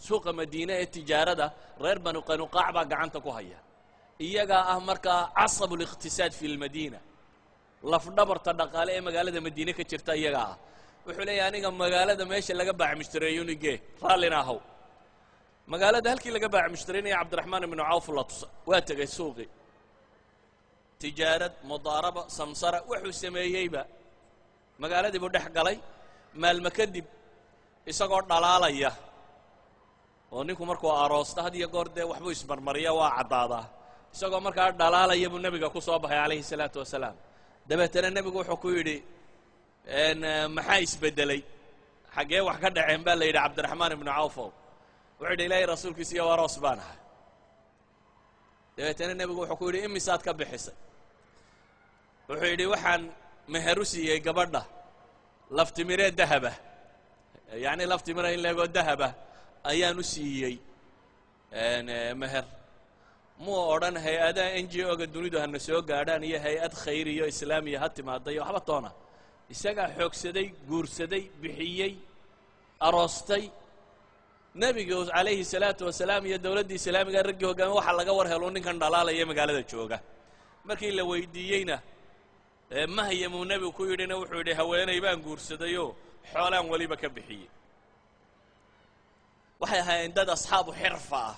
suuqa madiine ee tijaarada reer banu qanuqaac baa gacanta ku haya iyagaa ah markaa casabu liqtisaad fi lmadiina lafdhabarta dhaqaale ee magaalada madiine ka jirta iyagaa ah wuxuu leeyahay aniga magaalada meesha laga baac mushtareeyo nige raallina ahaw magaalada halkii laga baac mushtareynaya cabdiraxmaan ibnu cawf la tusa waa tegay suuqii tijaarad mudaaraba samsara wuxuu sameeyeyba magaaladii buu dhex galay maalmo kadib isagoo dhalaalaya oo ninku markuu aroosta had iyo goor dee waxbuu ismarmariya waa caddaadaa isagoo markaa dhalaalaya buu nebiga ku soo baxay calayhi salaatu wasalaam dabeetana nebigu wuxuu ku yidhi maxaa isbeddelay xaggee wax ka dhaceen baa la yidhi cabdiraxmaan ibnu cawfow wuxuu yidhi ilaahay rasuulkiisa iyo aroos baan ahay dabeetana nebigu wuxuu ku yidhi imisaad ka bixisay wuxuu yidhi waxaan meher u siiyey gabadha laftimiree dahaba yacni laftimira in leegoo dahaba ayaan u siiyey meher muu odhan hay-adaha n g o-ga dunidu hana soo gaadhaan iyo hay-ad khayriyo islaamiya ha timaadayo waxba toona isagaa xoogsaday guursaday bixiyey aroostay nebigu calayhi salaatu wasalaam iyo dowladdii islaamiga raggii hogaamiye waxaa laga war helo ninkan dhalaalaya magaalada jooga markii la weydiiyeyna mahyamuu nebigu ku yidhina wuxuu yidhi haweenay baan guursadayoo xoolaan weliba ka bixiyey waxay ahaayeen dad asxaabu xirfa ah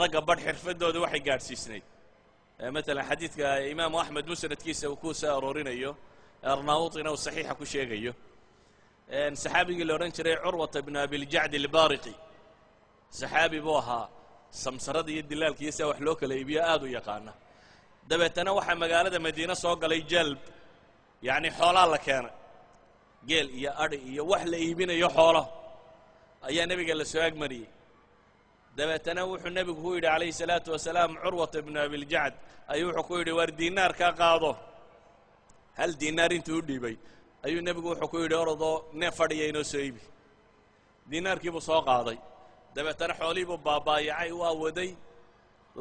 ragga badh xirfadooda waxay gaadhsiisnayd matalan xadiidka imaamu axmed musnadkiisa uu ku soo aroorinayo arnaawutina uu saxiixa ku sheegayo saxaabigii la odhan jiray curwata bnu abiljacd albaariqi saxaabi buu ahaa samsarada iyo dilaalka iyo sia wax loo kala iibiyo aad u yaqaana dabeetana waxaa magaalada madiine soo galay jalb yacni xoolaa la keenay geel iyo adhi iyo wax la iibinayo xoolo ayaa nebiga la soo agmariyey dabeetana wuxuu nebigu ku yidhi calayhi salaatu wasalaam curwata bnu abiljacd ayuu wuxuu ku yidhi waar diinaar kaa qaado hal diinaar intuu u dhiibay ayuu nebigu wuxuu ku yidhi orodoo neef fadhiya inoo soo iibi diinaarkiibuu soo qaaday dabeetana xoolihii buu baabaayacay waa waday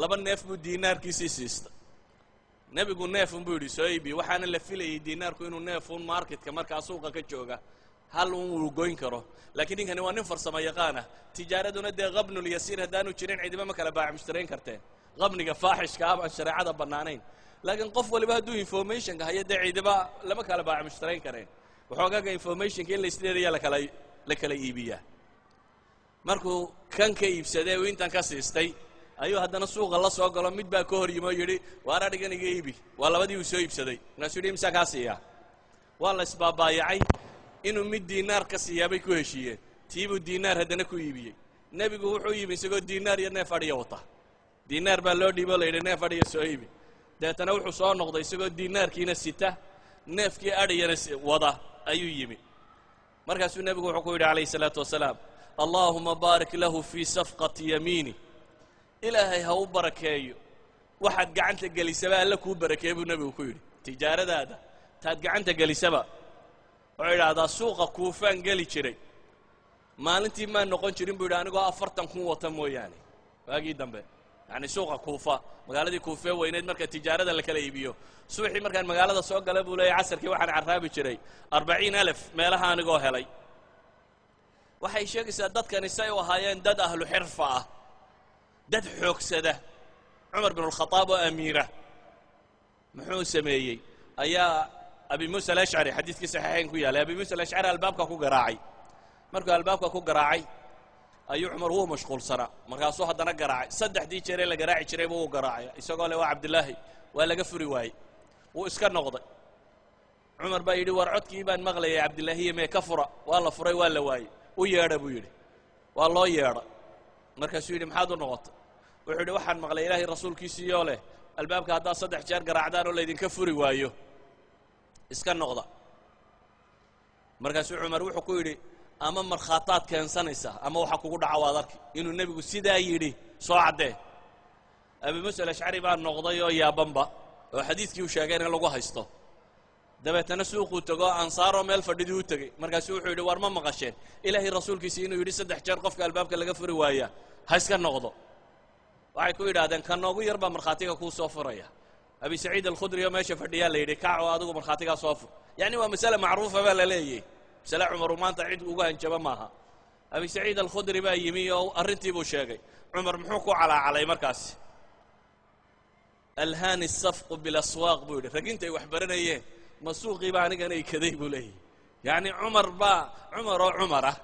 laba neef buu diinaarkiisii siistay nebigu neefun buu yidhi soo iibi waxaana la filayey diinaarku inuu neefun marketka markaa suuqa ka jooga hal un uu goyn karo laakiin ninkani waa nin farsamo yaqaana tijaaraduna dee qabnulyasiir haddaanu jirin cidiba ma kala baac mushtarayn karteen qabniga faaxishka ah baan shareecada bannaanayn laakiin qof waliba hadduu informationka hayo dee cidiba lama kala baac mushtarayn kareen waxoogaaga informationka in la isleedayaa la kala iibiyaa markuu kan ka iibsadee uu intan ka siistay ayuu haddana suuqa la soo galo mid baa ka hor yimi oo yidhi waar adhigan iga iibi waa labadii uu soo iibsaday markaasuu yidhi imsaa kaa siiyaa waa la isbaabaayacay inuu mid diinaar ka siiyaa bay ku heshiiyeen tiibuu diinaar haddana ku iibiyey nebigu wuxuu yimi isagoo diinaar iyo neef adhiya wata diinaar baa loo dhiibo la yidhi neef adhiya soo iibi dabeetana wuxuu soo noqday isagoo diinaarkiina sita neefkii adhiyana wada ayuu yimi markaasuu nebigu wuxuu ku yidhi calayhi salaatu wasalaam allaahuma baarik lahu fii safqati yamiini ilaahay ha u barakeeyo waxaad gacanta gelisaba alla kuu barakeeye buu nebigu ku yidhi tijaaradaada taad gacanta gelisaba wuxuu idhaahdaa suuqa kuufaan geli jiray maalintii maan noqon jirin buu yidhi anigoo 40 kun wata mooyaane waagii dambe yacni suuqa kuufa magaaladii kuufee weyneyd marka tijaarada la kala iibiyo suuxii markaan magaalada soo gala buu leeyahy casarkii waxaan carraabi jiray 40,000 meelaha anigoo helay waxay sheegaysaa dadkani say u ahaayeen dad ahlu xirfa ah dad xoogsada cumar bin alkhataab oo amiira muxuu sameeyey ayaa abi muusa alashcari xadiidkii saxiixayn ku yaalay abi muusa alashcari albaabka ku garaacay markuu albaabka ku garaacay ayuu cumar wuu mashquulsanaa markaasuu haddana garaacay saddexdii jeeree la garaaci jiray buu u garaacay isagoo le waa cabdilaahi waa laga furi waayey wuu iska noqday cumar baa yidhi war codkii baan maqlayay cabdilaahiye mee ka fura waa la furay waa la waayey u yeedha buu yidhi waa loo yeedha markaasuu yidhi maxaad u noqotay wuxuu yidhi waxaan maqlay ilaahay rasuulkiisiiyoo leh albaabka haddaad 3 jeer garaacdaan oo laydinka furi waayo iska noqda markaasuu cumar wuxuu ku yidhi ama markhaataad keensanaysaa ama waxa kugu dhaca waad arki inuu nebigu sidaa yidhi soo caddee abi muusa alashcari baa noqday oo yaabanba oo xadiidkii uu sheegay in lagu haysto dabeetana suuquu tego ansaaroo meel fadhidii u tegey markaasuu wuxuu yidhi war ma maqasheen ilaahay rasuulkiisii inuu yidhi 3 jeer qofka albaabka laga furi waaya ha iska noqdo waxay ku yidhaahdeen ka noogu yar baa markhaatiga kuu soo furaya abi saciid alkhudri oo meesha fadhiyaa la yidhi kac oo adigu markhaatigaa soo fur yacni waa masale macruufa baa la leeyahy masale cumaru maanta cid ugu hanjaba maaha abi saciid alkhudri baa yimi oo arrintii buu sheegay cumar muxuu ku calaacalay markaasi alhaani safqu bilaswaaq buu yidhi rag intay wax baranayeen masuuqii baa anigana ikaday buu leeyahy yacni cumar oo cumar ah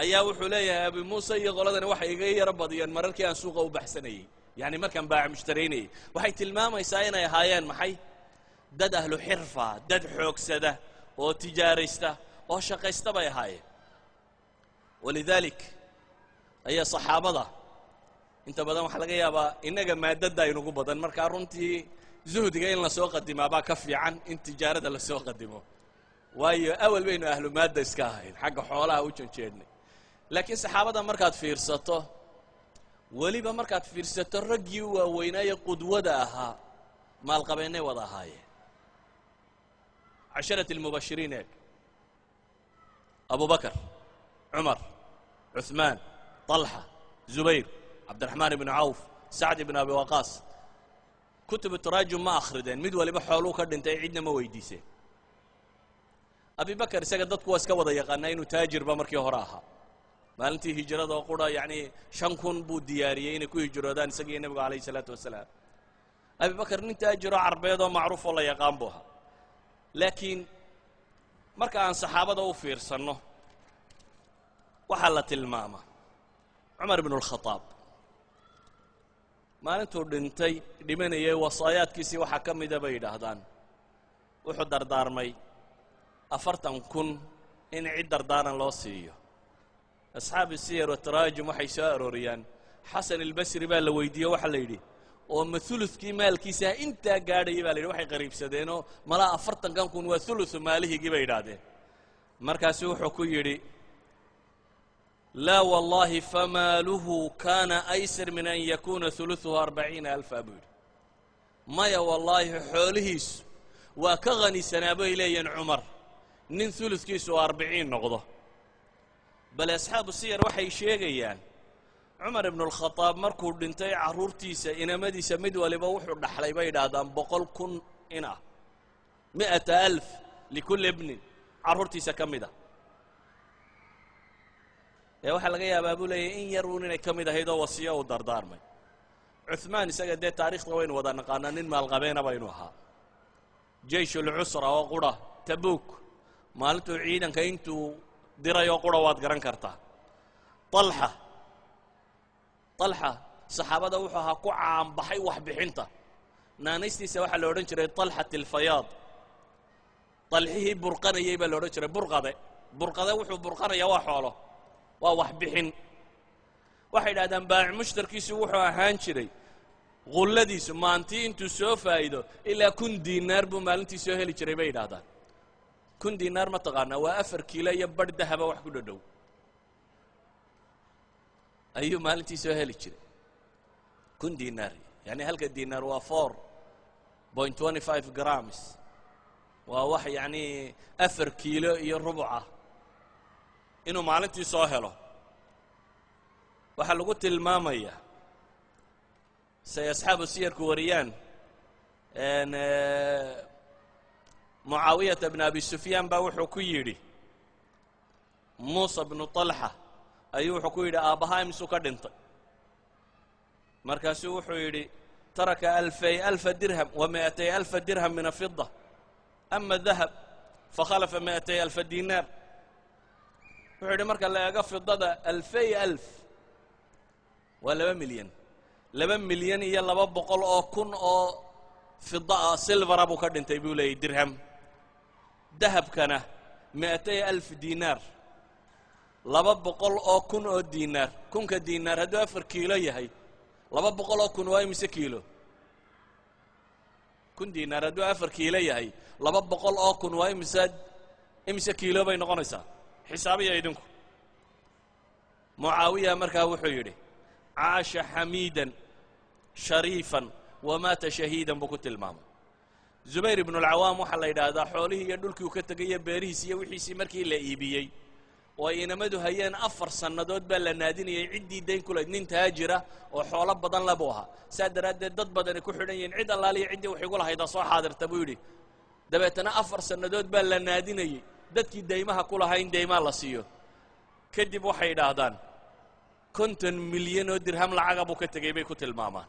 ayaa wuxuu leeyahay abi muuse iyo qoladani waxay iga yaro badiyeen mararkii aan suuqa u baxsanayey yacni markaan baaca mushtaraynayay waxay tilmaamaysaa inay ahaayeen maxay dad ahlu xirfa dad xoogsada oo tijaaraysta oo shaqaysta bay ahaayeen walidalik ayaa saxaabada inta badan waxaa laga yaabaa innaga maadada aynugu badan markaa runtii zuhdiga in lasoo qadimaabaa ka fiican in tijaarada lasoo qadimo waayo awal baynu ahlu maadda iska ahayn xagga xoolaha u janjeednay laakiin saxaabada markaad fiirsato weliba markaad fiirsato raggii u waaweynaaye qudwada ahaa maalqabeennay wada ahaayeen casharati almubashiriin eeg abu bakar cumar cuثmaan طalxa zubayr cabdiraxmaan ibnu cawf sacd ibn abi waqaas kutubu taraajum ma akhrideen mid waliba xooluu ka dhintay cidna ma weydiiseen abi bakar isaga dadku waa iska wada yaqaanaa inuu taajirba markii hore ahaa maalintii hijrada oo qura yacni 5,000 buu diyaariyey inay ku hijroodaan isaga iyo nebigu calayhi salaatu wasalaam abi bakar nin taajiro carbeed oo macruuf oo la yaqaan buu ahaa laakiin marka aan saxaabada u fiirsanno waxaa la tilmaamaa cumar ibnu alkhataab maalintuu dhintay dhimanayay wasaayaadkiisii waxaa ka mida bay yidhaahdaan wuxuu dardaarmay 40,000 in cid dardaaran loo siiyo asxaabi siyar wataraajum waxay soo arooriyaan xasan albasri baa la weydiiye waxaa la yidhi oo ma ulukii maalkiisa intaa gaadhayay baa la yidhi waxay qariibsadeenoo malaa 40,000 waa uluثu maalihigii bay yidhaahdeen markaasu wuxuu ku yidhi laa wallahi famaaluhu kaana aysar min an yakuuna uluثuhu 40,000 buu yidhi maya wallaahi xoolihiisu waa ka hanisanaa bay leeyihin cumar nin uludkiisu 40 noqdo bal asxaabu siyar waxay sheegayaan cumar ibnu alkhataab markuu dhintay carruurtiisa inamadiisa mid waliba wuxuu dhaxlay bay yidhaahdaan 100,000 in ah 100,000 likulli ibnin carruurtiisa ka mid ah ee waxaa laga yaabaa buu leeyahay in yar uun inay ka mid ahayd oo wasiyo uu dardaarmay cuثmaan isaga dee taariikhda waynu wada naqaanaa nin maalqabeena baynu ahaa jeyshulcusra oo qura tabuuk maalintuu ciidanka intuu diray oo qura waad garan kartaa طalxa saxaabada wuxuu ahaa ku caanbaxay waxbixinta naanaystiisa waxaa la odhan jiray طalxat alfayaad طalxihii burqanayay baa la odhan jiray burqade wuxuu burqanaya waa xoolo waa waxbixin waxay idhahdaan baac mushtarkiisu wuxuu ahaan jiray qulladiisu maantii intuu soo faa'iido ilaa 1,000 diinaar buu maalintii soo heli jiray bay yidhahdaan 1,000 diinaar ma taqaanaa waa 4 kiilo iyo badh dahaba wax ku dhadhow ayuu maalintii soo heli jiray 1,000 diinaar yani halka diinaar waa 4.25 grams waa wax yacni 4 kiilo iyo rubuca inuu maalintii soo helo waxaa lagu tilmaamayaa say asxaabu siyarku wariyaan mucaawiyata bn abi sufyaan baa wuxuu ku yidhi muusa bnu طalxa ayuu wuxuu ku yidhi aabbahaa imisuu ka dhintay markaasuu wuxuu yidhi taraka 2,000 dirham wa 200,000 dirham min afida ama dahab fakhalafa 200,000 diinaar wuxuu yidhi marka la eego fidada 2,000 waa 2 milyan 2 milyan iyo 200 oo kun oo fida ah silvara buu ka dhintay buu leeyay dirham dahabkana 200,000 diinaar 200 oo kun oo diinaar kunka diinaar hadduu 4 kiilo yahay 200 oo kun waa imise kiilo 1,000 diinaar hadduu 4 kiilo yahay 200 oo kun waa imise kiilo bay noqonaysaa xisaabiya idinku mucaawiya markaa wuxuu yidhi caasha xamiidan shariifan wamaata shahiidan buu ku tilmaamay zubayr ibnu alcawaam waxaa la yidhaahdaa xoolihii iyo dhulkii uu ka tegay beerihiisi iyo wixiisii markii la iibiyey oo ay inamadu hayeen 4 sannadood baa la naadinayay ciddii dayn ku lahayd nin taajira oo xoolo badan le buu ahaa saa daraaddeed dad badani ku xidhan yihiin cid allaaliya ciddii wax igu lahaydaa soo xaadirta buu yidhi dabeetana 4 sannadood baa la naadinayey dadkii daymaha ku lahaa in daymaa la siiyo kadib waxay idhaahdaan 50 milyan oo dirham lacaga buu ka tegey bay ku tilmaamaan